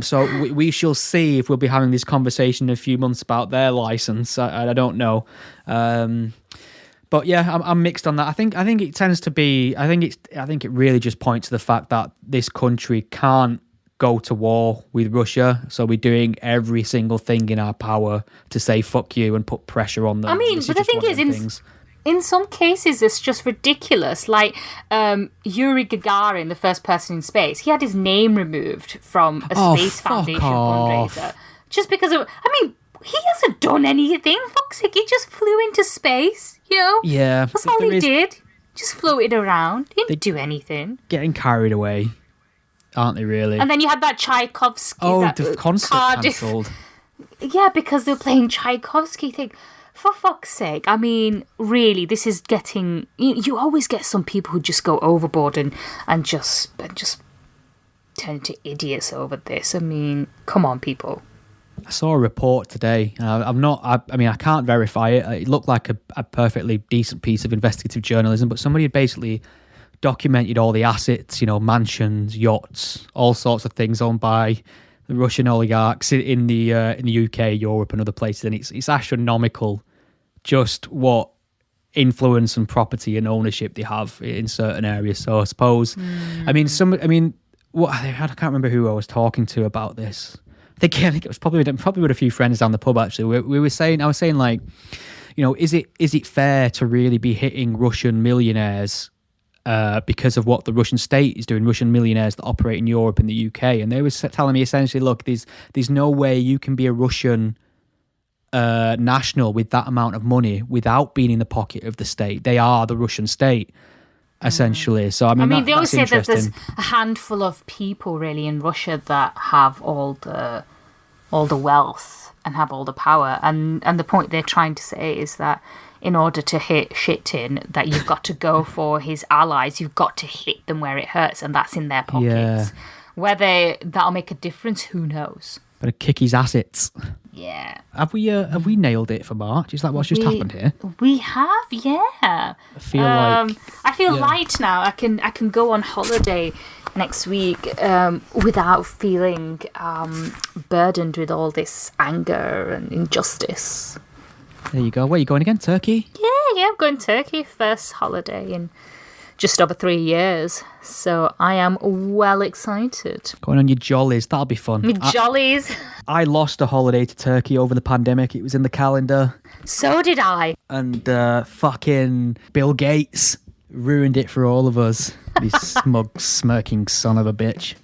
So we shall see if we'll be having this conversation in a few months about their license. I don't know. But yeah, I'm mixed on that. I think it tends to be, I think it really just points to the fact that this country can't go to war with Russia, so we're doing every single thing in our power to say fuck you and put pressure on them. I mean, but the thing is, in some cases, it's just ridiculous. Like Yuri Gagarin, the first person in space, he had his name removed from a Space Foundation fundraiser. Just because of, he hasn't done anything. Fuck's sake, he just flew into space, Yeah. That's all he did. Just floated around. He didn't do anything. Getting carried away, aren't they, really? And then you had that Tchaikovsky. The concert cancelled. Yeah, because they were playing Tchaikovsky thing. For fuck's sake, really, this is getting... You always get some people who just go overboard and just turn into idiots over this. Come on, people. I saw a report today. I can't verify it. It looked like a perfectly decent piece of investigative journalism, but somebody had basically documented all the assets, mansions, yachts, all sorts of things owned by the Russian oligarchs in the UK, Europe, and other places, and it's astronomical just what influence and property and ownership they have in certain areas. So I suppose, I can't remember who I was talking to about this. I think it was probably with a few friends down the pub. Actually, I was saying like, is it fair to really be hitting Russian millionaires because of what the Russian state is doing, Russian millionaires that operate in Europe and the UK? And they were telling me essentially, look, there's no way you can be a Russian national with that amount of money without being in the pocket of the state. They are the Russian state, essentially. So they always say that there's a handful of people really in Russia that have all the wealth and have all the power, and the point they're trying to say is that in order to hit Shitin, that you've got to go for his allies, you've got to hit them where it hurts, and that's in their pockets. Yeah. Whether that'll make a difference, who knows? But to kick his assets. Yeah. Have we nailed it for March? Is that what's just happened here? We have, yeah. I feel light now. I can go on holiday next week without feeling burdened with all this anger and injustice. There you go. Where are you going again? Turkey? Yeah, I'm going to Turkey. First holiday in just over 3 years. So I am well excited. Going on your jollies. That'll be fun. My jollies. I lost a holiday to Turkey over the pandemic. It was in the calendar. So did I. And fucking Bill Gates ruined it for all of us. You smug, smirking son of a bitch.